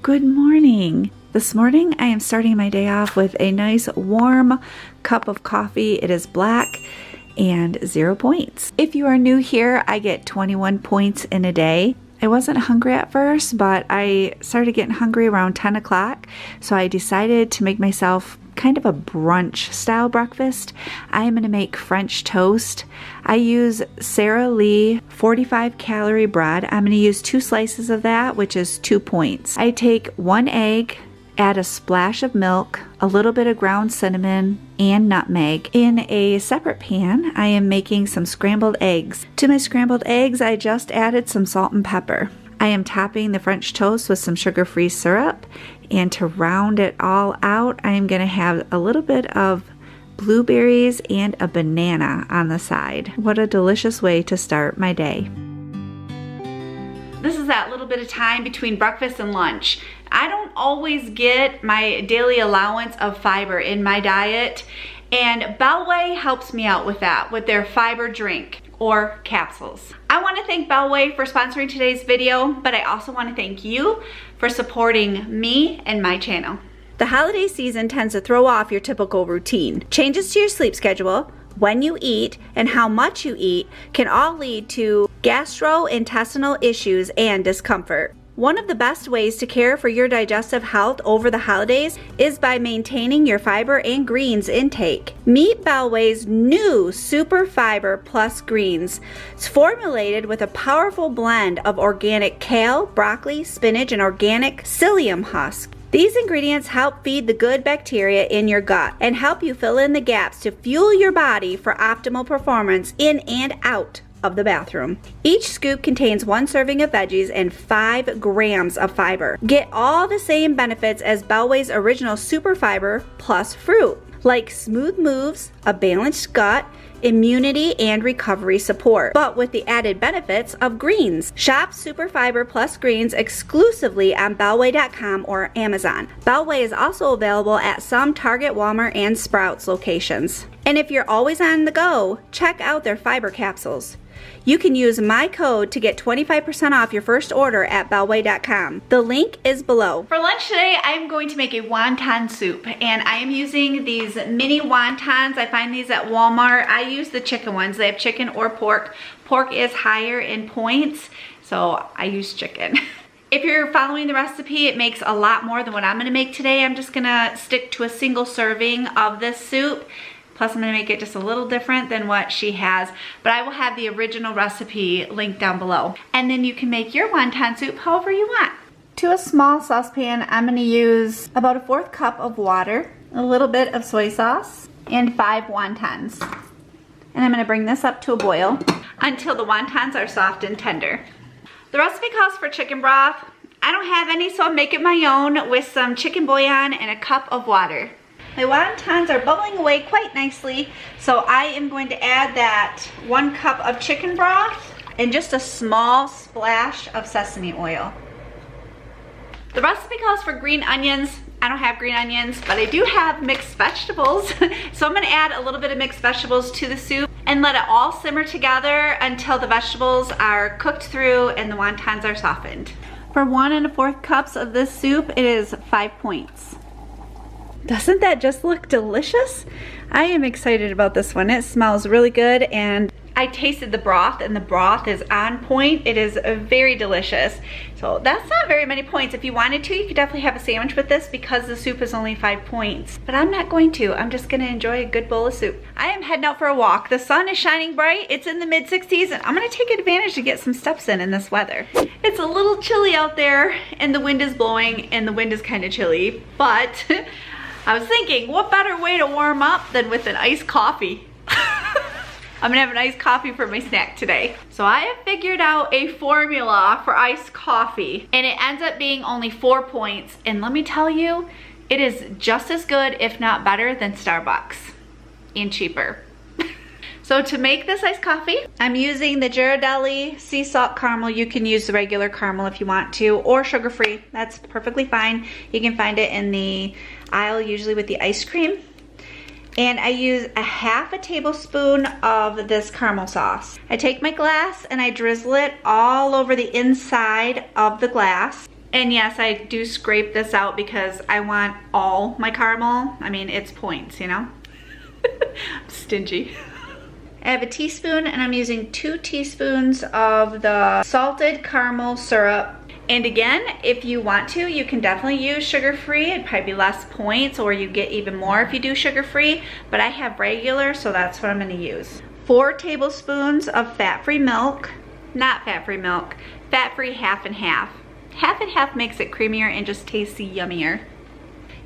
Good morning. This morning I am starting my day off with a nice warm cup of coffee. It is black and 0 points. If you are new here, I get 21 points in a day. I wasn't hungry at first, but I started getting hungry around 10 o'clock, so I decided to make myself kind of a brunch style breakfast. I am going to make French toast. I use Sara Lee 45 calorie bread. I'm going to use 2 slices of that, which is 2 points. I take 1 egg, add a splash of milk, a little bit of ground cinnamon, and nutmeg. In a separate pan, I am making some scrambled eggs. To my scrambled eggs, I just added some salt and pepper. I am topping the French toast with some sugar-free syrup, and to round it all out, I am going to have a little bit of blueberries and a banana on the side. What a delicious way to start my day. This is that little bit of time between breakfast and lunch. I don't always get my daily allowance of fiber in my diet, and Bellway helps me out with that, with their fiber drink or capsules. I want to thank Bellway for sponsoring today's video, but I also want to thank you for supporting me and my channel. The holiday season tends to throw off your typical routine. Changes to your sleep schedule, when you eat, and how much you eat can all lead to gastrointestinal issues and discomfort. One of the best ways to care for your digestive health over the holidays is by maintaining your fiber and greens intake. Meet Bellway's new Super Fiber Plus Greens. It's formulated with a powerful blend of organic kale, broccoli, spinach, and organic psyllium husk. These ingredients help feed the good bacteria in your gut and help you fill in the gaps to fuel your body for optimal performance in and out of the bathroom. Each scoop contains 1 serving of veggies and 5 grams of fiber. Get all the same benefits as Bellway's original Super Fiber Plus fruit, like smooth moves, a balanced gut, immunity, and recovery support, but with the added benefits of greens. Shop Super Fiber Plus Greens exclusively on Bellway.com or Amazon. Bellway is also available at some Target, Walmart, and Sprouts locations. And if you're always on the go, check out their fiber capsules. You can use my code to get 25% off your first order at Bellway.com. The link is below. For lunch today, I'm going to make a wonton soup, and I am using these mini wontons. I find these at Walmart. I use the chicken ones. They have chicken or pork. Pork is higher in points, so I use chicken. If you're following the recipe, it makes a lot more than what I'm gonna make today. I'm just gonna stick to a single serving of this soup. Plus I'm gonna make it just a little different than what she has, but I will have the original recipe linked down below. And then you can make your wonton soup however you want. To a small saucepan, I'm gonna use about a 1/4 cup of water, a little bit of soy sauce, and 5 wontons. And I'm gonna bring this up to a boil until the wontons are soft and tender. The recipe calls for chicken broth. I don't have any, so I'm making my own with some chicken bouillon and a cup of water. My wontons are bubbling away quite nicely, so I am going to add that 1 cup of chicken broth and just a small splash of sesame oil. The recipe calls for green onions. I don't have green onions, but I do have mixed vegetables. So I'm gonna add a little bit of mixed vegetables to the soup and let it all simmer together until the vegetables are cooked through and the wontons are softened. For 1 1/4 cups of this soup, it is 5 points. Doesn't that just look delicious? I am excited about this one. It smells really good, and I tasted the broth, and the broth is on point. It is very delicious. So that's not very many points. If you wanted to, you could definitely have a sandwich with this because the soup is only 5 points. But I'm not going to. I'm just gonna enjoy a good bowl of soup. I am heading out for a walk. The sun is shining bright. It's in the mid-60s, and I'm gonna take advantage to get some steps in this weather. It's a little chilly out there, and the wind is blowing, and the wind is kind of chilly, but I was thinking, what better way to warm up than with an iced coffee? I'm gonna have an iced coffee for my snack today. So I have figured out a formula for iced coffee, and it ends up being only 4 points. And let me tell you, it is just as good, if not better, than Starbucks, and cheaper. So to make this iced coffee, I'm using the Ghirardelli sea salt caramel. You can use the regular caramel if you want to, or sugar-free. That's perfectly fine. You can find it in the aisle, usually with the ice cream. And I use a 1/2 tablespoon of this caramel sauce. I take my glass and I drizzle it all over the inside of the glass. And yes, I do scrape this out because I want all my caramel. I mean, it's points, you know? I'm stingy. I have a teaspoon and I'm using 2 teaspoons of the salted caramel syrup. And again, if you want to, you can definitely use sugar-free. It'd probably be less points, or you get even more if you do sugar-free, but I have regular, so that's what I'm gonna use. 4 tablespoons of fat-free milk. Not fat-free milk, fat-free half and half. Half and half makes it creamier and just tastes yummier.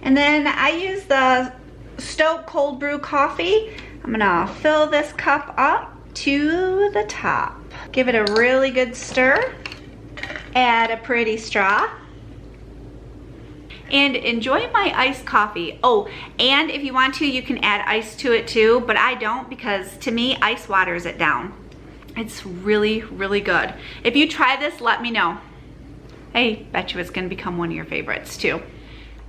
And then I use the Stok cold brew coffee. I'm gonna fill this cup up to the top. Give it a really good stir. Add a pretty straw. And enjoy my iced coffee. Oh, and if you want to, you can add ice to it too, but I don't because to me, ice waters it down. It's really, really good. If you try this, let me know. I bet you it's gonna become one of your favorites too.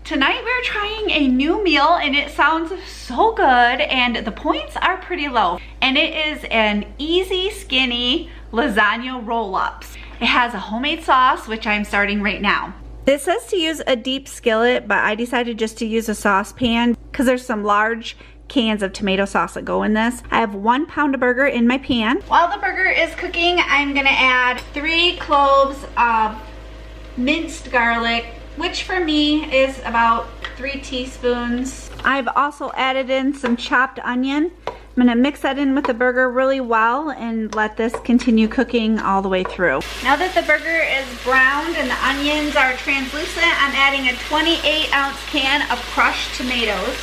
Tonight we're trying a new meal and it sounds so good and the points are pretty low. And it is an easy, skinny lasagna roll-ups. It has a homemade sauce, which I'm starting right now. It says to use a deep skillet, but I decided just to use a saucepan because there's some large cans of tomato sauce that go in this. I have 1 pound of burger in my pan. While the burger is cooking, I'm gonna add 3 cloves of minced garlic, which for me is about 3 teaspoons. I've also added in some chopped onion. I'm gonna mix that in with the burger really well and let this continue cooking all the way through. Now that the burger is browned and the onions are translucent, I'm adding a 28-ounce can of crushed tomatoes,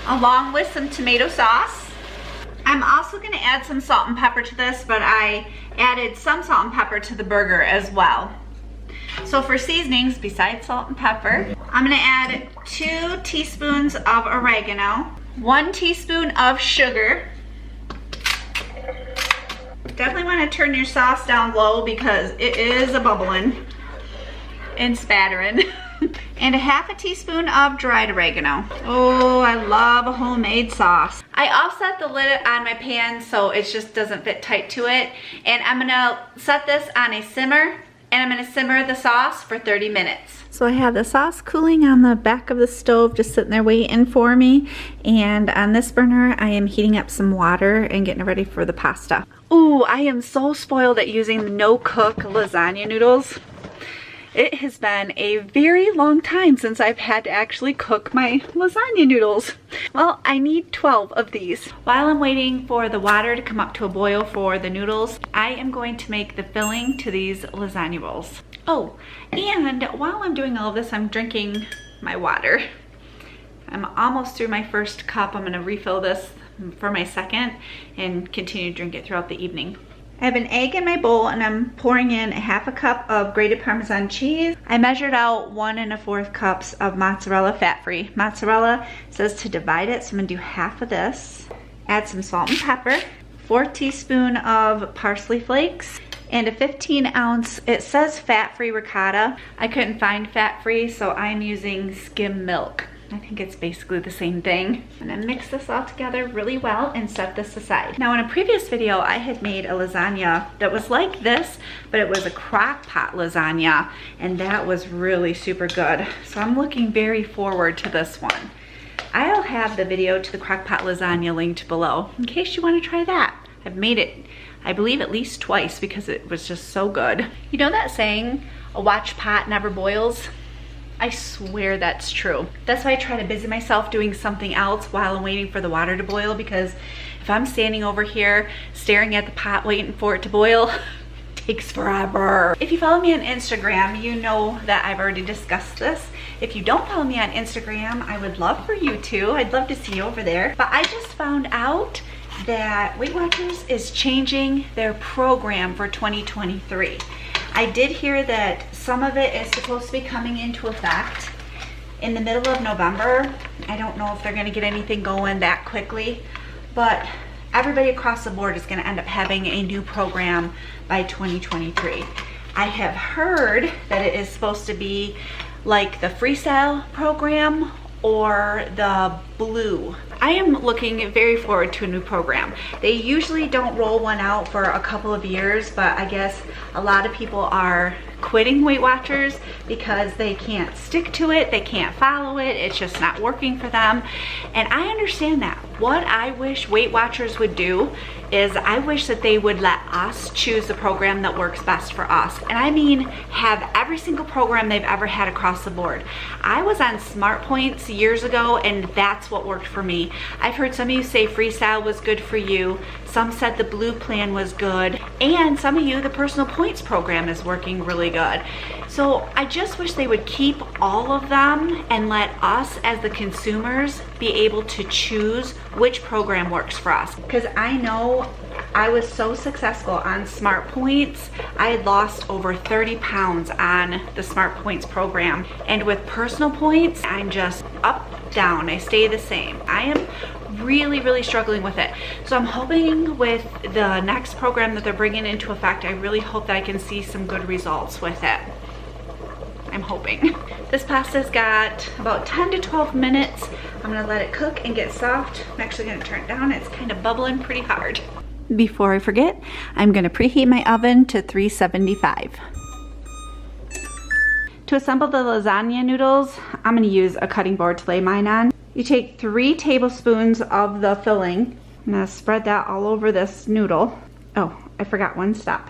along with some tomato sauce. I'm also gonna add some salt and pepper to this, but I added some salt and pepper to the burger as well. So for seasonings, besides salt and pepper, I'm gonna add 2 teaspoons of oregano, 1 teaspoon of sugar. Definitely wanna turn your sauce down low because it is a bubbling and spattering. And a half a teaspoon of dried oregano. Oh, I love a homemade sauce. I offset the lid on my pan so it just doesn't fit tight to it. And I'm gonna set this on a simmer and I'm gonna simmer the sauce for 30 minutes. So I have the sauce cooling on the back of the stove, just sitting there waiting for me. And on this burner, I am heating up some water and getting ready for the pasta. Ooh, I am so spoiled at using the no-cook lasagna noodles. It has been a very long time since I've had to actually cook my lasagna noodles. Well, I need 12 of these. While I'm waiting for the water to come up to a boil for the noodles, I am going to make the filling to these lasagna rolls. Oh, and while I'm doing all of this, I'm drinking my water. I'm almost through my first cup. I'm gonna refill this for my second and continue to drink it throughout the evening. I have an egg in my bowl and I'm pouring in a half a cup of grated Parmesan cheese. I measured out 1 1/4 cups of mozzarella fat-free. Mozzarella says to divide it, so I'm gonna do half of this. Add some salt and pepper, 4 teaspoons of parsley flakes, and a 15-ounce, it says fat-free ricotta. I couldn't find fat-free, so I'm using skim milk. I think it's basically the same thing. I'm gonna mix this all together really well and set this aside. Now in a previous video, I had made a lasagna that was like this, but it was a crock pot lasagna, and that was really super good. So I'm looking very forward to this one. I'll have the video to the crock pot lasagna linked below in case you wanna try that. I've made it, I believe, at least twice because it was just so good. You know that saying, a watch pot never boils? I swear that's true. That's why I try to busy myself doing something else while I'm waiting for the water to boil, because if I'm standing over here staring at the pot waiting for it to boil, it takes forever. If you follow me on Instagram, you know that I've already discussed this. If you don't follow me on Instagram, I would love for you to. I'd love to see you over there. But I just found out that Weight Watchers is changing their program for 2023. I did hear that some of it is supposed to be coming into effect in the middle of November. I don't know if they're gonna get anything going that quickly, but everybody across the board is gonna end up having a new program by 2023. I have heard that it is supposed to be like the Freestyle program or the Blue. I am looking very forward to a new program. They usually don't roll one out for a couple of years, but I guess a lot of people are quitting Weight Watchers because they can't stick to it, they can't follow it, it's just not working for them. And I understand that. What I wish Weight Watchers would do is I wish that they would let us choose the program that works best for us. And I mean have every single program they've ever had across the board. I was on Smart Points years ago and that's what worked for me. I've heard some of you say Freestyle was good for you. Some said the Blue plan was good. And some of you, the Personal Points program is working really good. So I just wish they would keep all of them and let us as the consumers be able to choose which program works for us. Because I know I was so successful on Smart Points. I had lost over 30 pounds on the Smart Points program. And with Personal Points, I'm just up, down. I stay the same. I am really struggling with it. So I'm hoping with the next program that they're bringing into effect, I really hope that I can see some good results with it. I'm hoping. This pasta's got about 10 to 12 minutes. I'm gonna let it cook and get soft. I'm actually gonna turn it down. It's kind of bubbling pretty hard. Before I forget, I'm gonna preheat my oven to 375. To assemble the lasagna noodles, I'm gonna use a cutting board to lay mine on. You take 3 tablespoons of the filling. I'm gonna spread that all over this noodle. Oh, I forgot one step.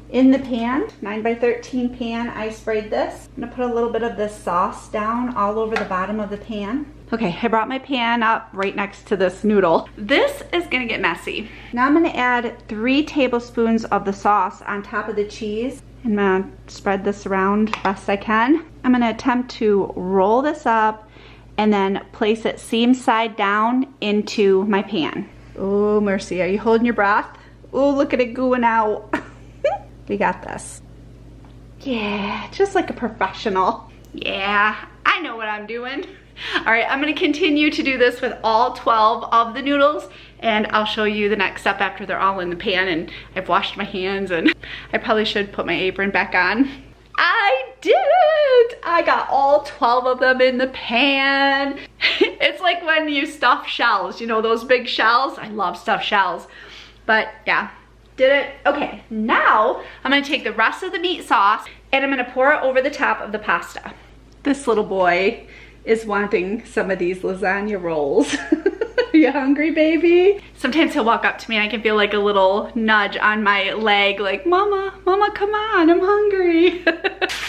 In the pan, 9x13 pan, I sprayed this. I'm gonna put a little bit of this sauce down all over the bottom of the pan. Okay, I brought my pan up right next to this noodle. This is gonna get messy. Now I'm gonna add 3 tablespoons of the sauce on top of the cheese. I'm gonna spread this around best I can. I'm gonna attempt to roll this up and then place it seam side down into my pan. Oh, mercy, are you holding your breath? Oh, look at it going out. We got this. Yeah, just like a professional. Yeah, I know what I'm doing. All right, I'm gonna continue to do this with all 12 of the noodles and I'll show you the next step after they're all in the pan and I've washed my hands and I probably should put my apron back on. I did it! I got all 12 of them in the pan. It's like when you stuff shells, you know, those big shells? I love stuffed shells. But yeah, did it. Okay, now I'm gonna take the rest of the meat sauce and I'm gonna pour it over the top of the pasta. This little boy is wanting some of these lasagna rolls. Are you hungry, baby? Sometimes he'll walk up to me and I can feel like a little nudge on my leg, like, Mama, come on, I'm hungry.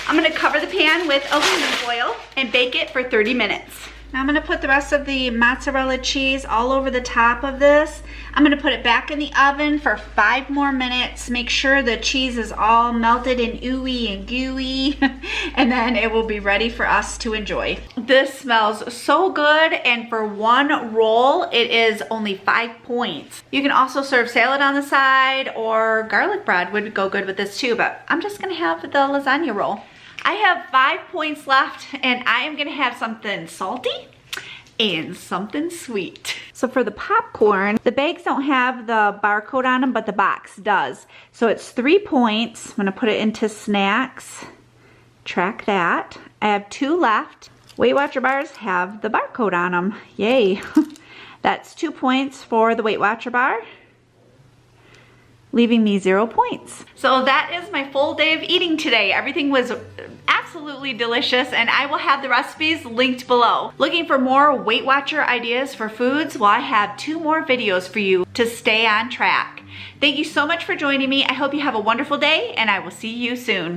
I'm gonna cover the pan with aluminum foil and bake it for 30 minutes. Now I'm gonna put the rest of the mozzarella cheese all over the top of this. I'm gonna put it back in the oven for 5 more minutes. Make sure the cheese is all melted and ooey and gooey, and then it will be ready for us to enjoy. This smells so good, and for one roll, it is only 5 points. You can also serve salad on the side, or garlic bread would go good with this too, but I'm just gonna have the lasagna roll. I have 5 points left and I am gonna have something salty and something sweet. So for the popcorn, the bags don't have the barcode on them, but the box does. So it's 3 points. I'm gonna put it into snacks. Track that. I have 2 left. Weight Watcher bars have the barcode on them. Yay. That's 2 points for the Weight Watcher bar, leaving me 0 points. So that is my full day of eating today. Everything was absolutely delicious and I will have the recipes linked below. Looking for more Weight Watcher ideas for foods? Well, I have 2 more videos for you to stay on track. Thank you so much for joining me. I hope you have a wonderful day and I will see you soon.